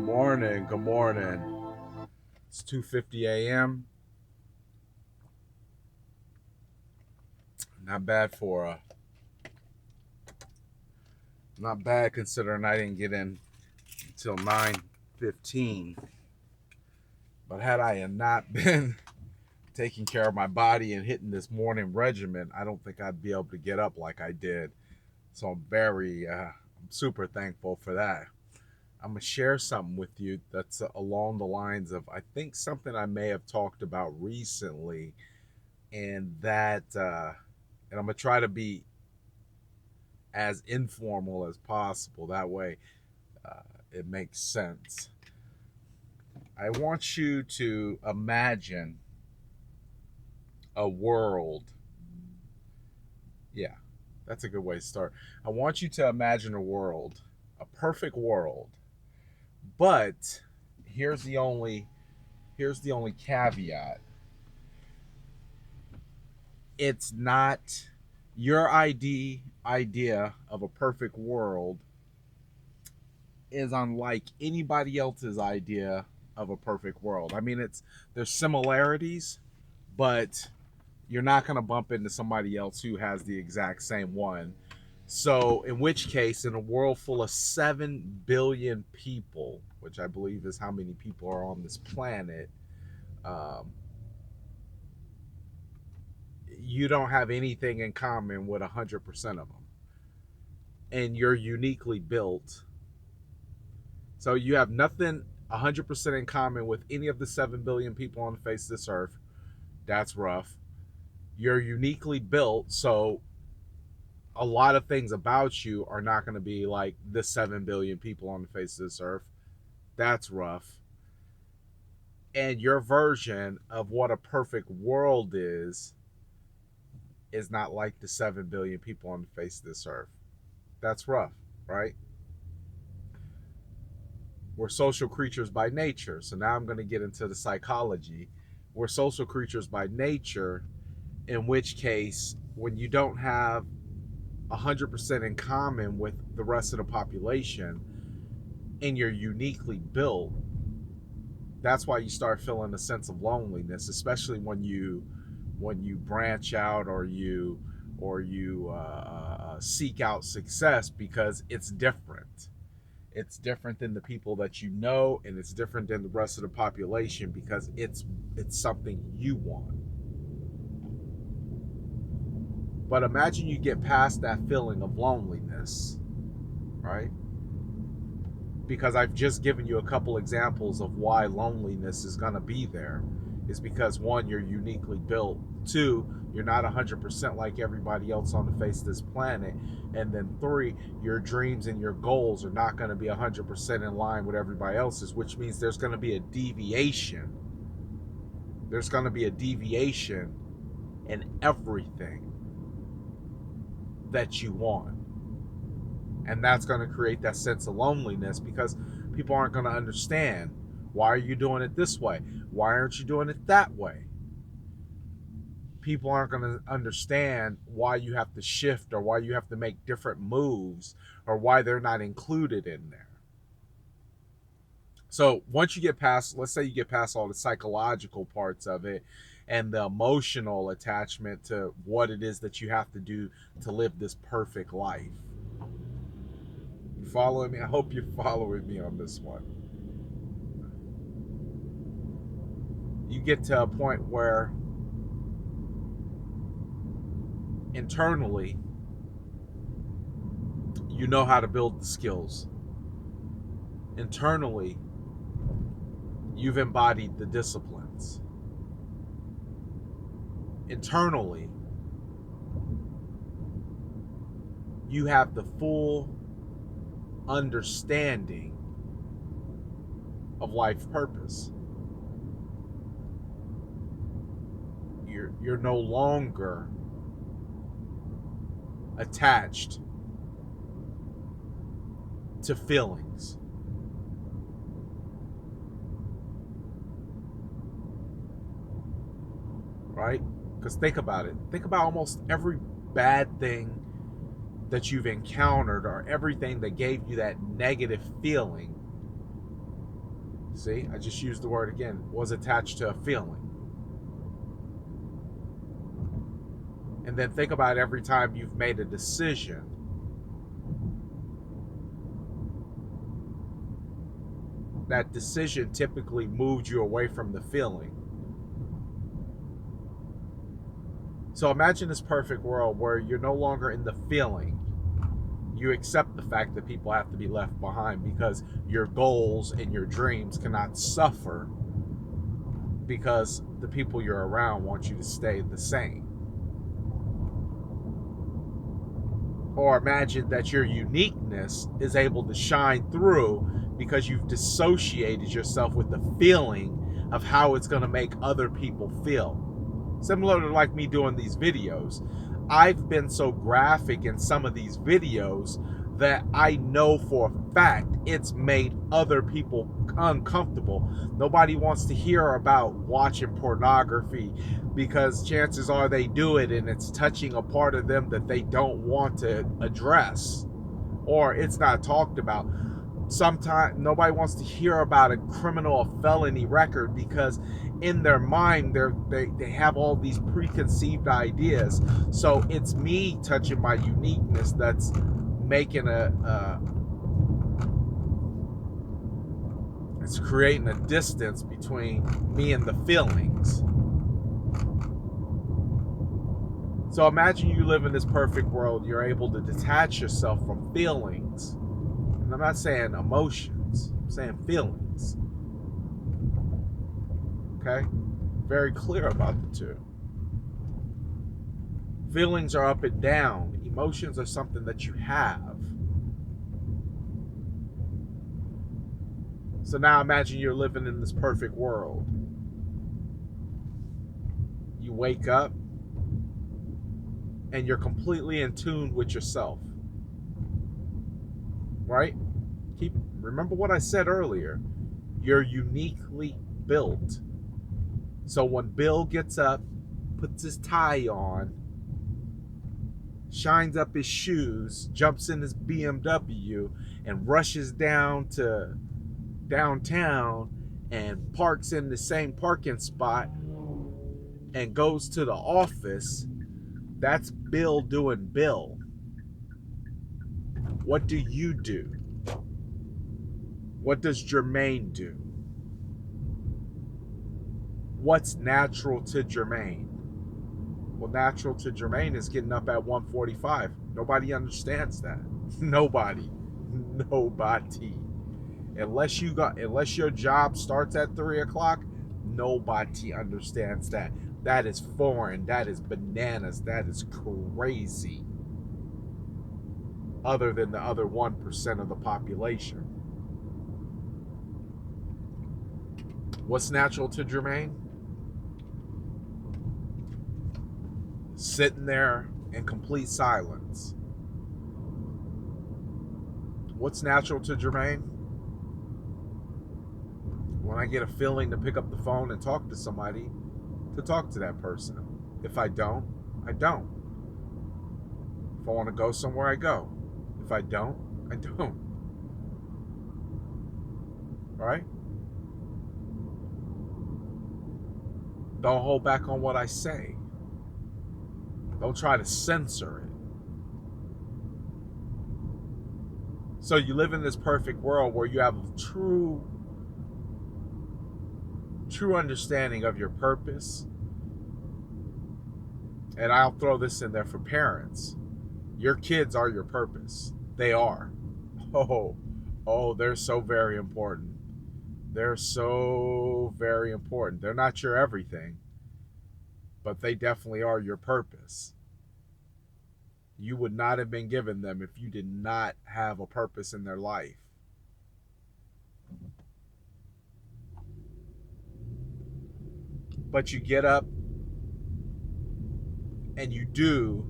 morning. Good morning. It's 2:50 a.m. Not bad for not bad considering I didn't get in until 9:15. But had I not been taking care of my body and hitting this morning regimen, I don't think I'd be able to get up like I did. So I'm super thankful for that. I'm gonna share something with you that's along the lines of I think something I may have talked about recently, and and I'm gonna try to be as informal as possible. That way, uh, it makes sense. I want you to imagine a world. Yeah, that's a good way to start. I want you to imagine a world, a perfect world. But here's the only here's the only caveat. It's not your idea of a perfect world is unlike anybody else's idea of a perfect world. I mean, it's there's similarities, but you're not going to bump into somebody else who has the exact same one. So, in which case, in a world full of 7 billion people, which I believe is how many people are on this planet, um, you don't have anything in common with 100% of them. And you're uniquely built. So, you have nothing 100% in common with any of the 7 billion people on the face of this earth. That's rough. You're uniquely built. So, a lot of things about you are not going to be like the 7 billion people on the face of this earth. That's rough. And your version of what a perfect world is not like the 7 billion people on the face of this earth. That's rough, right? We're social creatures by nature. So now I'm going to get into the psychology. We're social creatures by nature, in which case, when you don't have 100% in common with the rest of the population and you're uniquely built, that's why you start feeling a sense of loneliness, especially when you branch out or you seek out success, because it's different. It's different than the people that you know, and it's different than the rest of the population because it's something you want. But imagine you get past that feeling of loneliness, right? Because I've just given you a couple examples of why loneliness is going to be there. Is because one, you're uniquely built. Two, you're not 100% like everybody else on the face of this planet. And then three, your dreams and your goals are not going to be 100% in line with everybody else's, which means there's going to be a deviation. There's going to be a deviation in everything that you want. And that's going to create that sense of loneliness because people aren't going to understand, why are you doing it this way? Why aren't you doing it that way? People aren't going to understand why you have to shift or why you have to make different moves or why they're not included in there. So once you get past, let's say you get past all the psychological parts of it and the emotional attachment to what it is that you have to do to live this perfect life. You following me? I hope you're following me on this one. You get to a point where internally you know how to build the skills. Internally, you've embodied the disciplines. Internally, you have the full understanding of life purpose. You're no longer attached to feelings. Right? Because think about it. Think about almost every bad thing that you've encountered or everything that gave you that negative feeling. See, I just used the word again, was attached to a feeling. And then think about every time you've made a decision. That decision typically moved you away from the feeling. So imagine this perfect world where you're no longer in the feeling. You accept the fact that people have to be left behind because your goals and your dreams cannot suffer because the people you're around want you to stay the same. Or imagine that your uniqueness is able to shine through because you've dissociated yourself with the feeling of how it's going to make other people feel. Similar to like me doing these videos. I've been so graphic in some of these videos that I know for a fact it's made other people uncomfortable. Nobody wants to hear about watching pornography because chances are they do it and it's touching a part of them that they don't want to address, or it's not talked about. Sometimes nobody wants to hear about a criminal or felony record because in their mind they have all these preconceived ideas. So it's me touching my uniqueness that's making it's creating a distance between me and the feelings. So imagine you live in this perfect world. You're able to detach yourself from feelings. And I'm not saying emotions, I'm saying feelings. Okay? Very clear about the two. Feelings are up and down. Emotions are something that you have. So now imagine you're living in this perfect world. You wake up and you're completely in tune with yourself. Right? Remember what I said earlier. You're uniquely built. So when Bill gets up, puts his tie on, shines up his shoes, jumps in his BMW, and rushes down to downtown and parks in the same parking spot and goes to the office, that's Bill doing Bill. What do you do? What does Jermaine do? What's natural to Jermaine? Well, natural to Jermaine is getting up at 1:45. Nobody understands that. Nobody. Unless your job starts at 3:00, nobody understands that. That is foreign. That is bananas. That is crazy. Other than the other 1% of the population. What's natural to Jermaine? Sitting there in complete silence. What's natural to Jermaine? When I get a feeling to pick up the phone and talk to somebody, to talk to that person. If I don't, I don't. If I want to go somewhere, I go. If I don't, I don't. Right? Don't hold back on what I say. Don't try to censor it. So you live in this perfect world where you have a true understanding of your purpose. And I'll throw this in there for parents. Your kids are your purpose. They are. Oh, they're so very important. They're so very important. They're not your everything, but they definitely are your purpose. You would not have been given them if you did not have a purpose in their life. But you get up and you do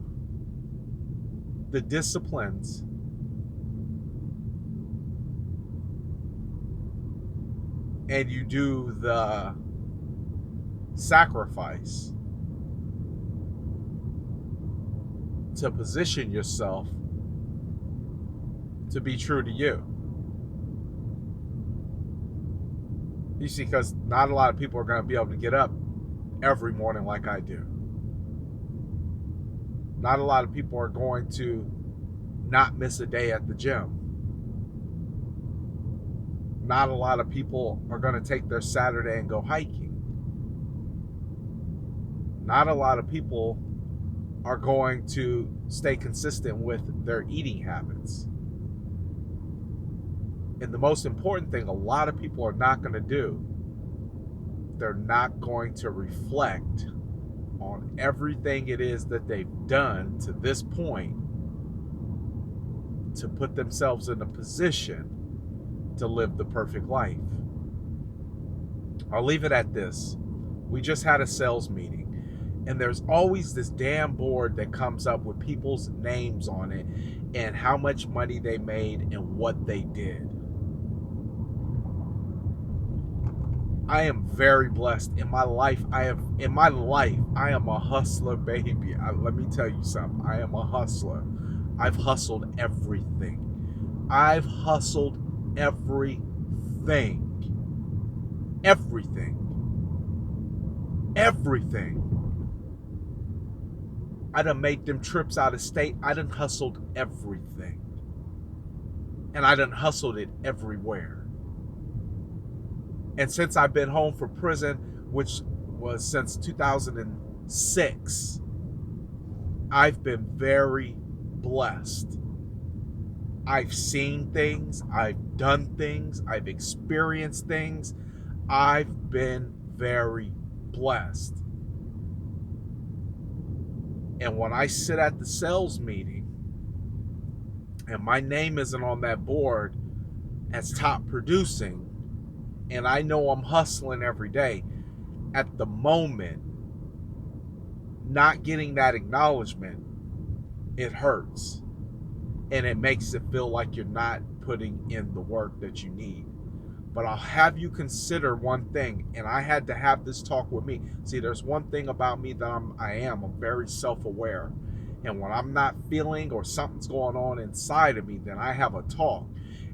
the disciplines and you do the sacrifice to position yourself to be true to you. You see, because not a lot of people are going to be able to get up every morning like I do. Not a lot of people are going to not miss a day at the gym. Not a lot of people are going to take their Saturday and go hiking. Not a lot of people are going to stay consistent with their eating habits. And the most important thing a lot of people are not going to do, they're not going to reflect on everything it is that they've done to this point to put themselves in a position to live the perfect life. I'll leave it at this. We just had a sales meeting, and there's always this damn board that comes up with people's names on it and how much money they made and what they did. I am very blessed in my life. I am a hustler, baby. Let me tell you something. I am a hustler. I've hustled everything. I've hustled everything. Everything. I done made them trips out of state. I done hustled everything. And I done hustled it everywhere. And since I've been home from prison, which was since 2006, I've been very blessed. I've seen things, I've done things, I've experienced things. I've been very blessed. And when I sit at the sales meeting and my name isn't on that board as top producing, and I know I'm hustling every day, at the moment, not getting that acknowledgement, it hurts. And it makes it feel like you're not putting in the work that you need. But I'll have you consider one thing, and I had to have this talk with me. See, there's one thing about me that I'm very self-aware. And when I'm not feeling or something's going on inside of me, then I have a talk.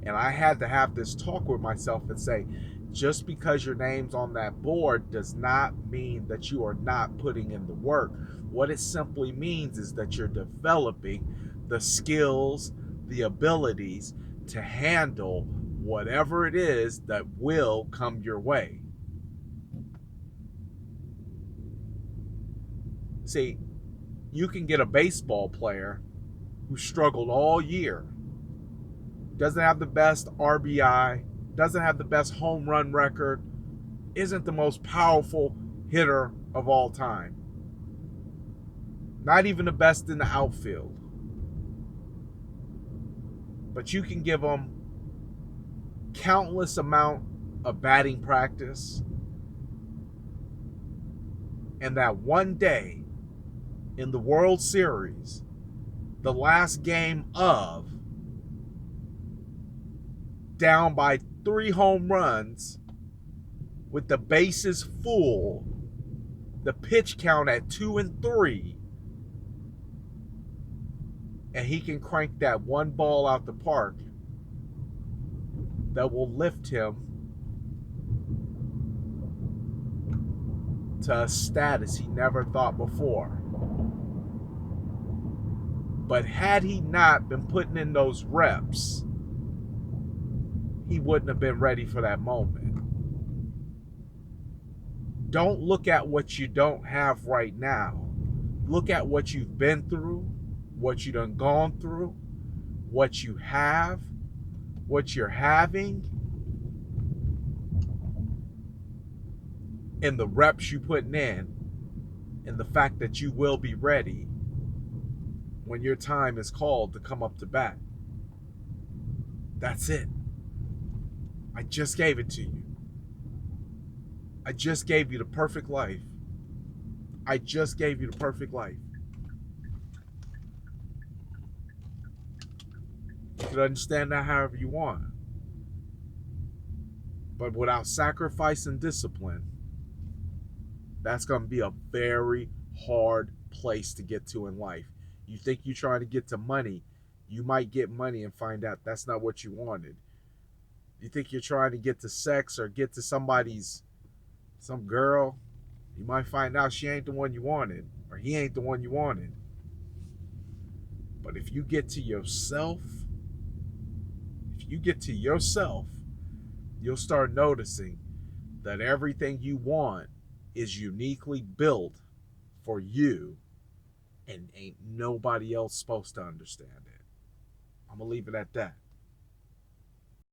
And I had to have this talk with myself and say, just because your name's on that board does not mean that you are not putting in the work. What it simply means is that you're developing the skills, the abilities to handle whatever it is that will come your way. See, you can get a baseball player who struggled all year, doesn't have the best RBI, doesn't have the best home run record, isn't the most powerful hitter of all time, not even the best in the outfield. But you can give them countless amount of batting practice, and that one day in the World Series, the last game of, down by 3 home runs with the bases full, the pitch count at 2 and 3, and he can crank that one ball out the park that will lift him to a status he never thought before. But had he not been putting in those reps, he wouldn't have been ready for that moment. Don't look at what you don't have right now. Look at what you've been through, what you done gone through, what you have, what you're having, and the reps you putting in, and the fact that you will be ready when your time is called to come up to bat. That's it. I just gave it to you. I just gave you the perfect life. I just gave you the perfect life. You can understand that however you want. But without sacrifice and discipline, that's going to be a very hard place to get to in life. You think you're trying to get to money, you might get money and find out that's not what you wanted. You think you're trying to get to sex or get to some girl, you might find out she ain't the one you wanted, or he ain't the one you wanted. But if you get to yourself, you'll start noticing that everything you want is uniquely built for you, and ain't nobody else supposed to understand it. I'm gonna leave it at that.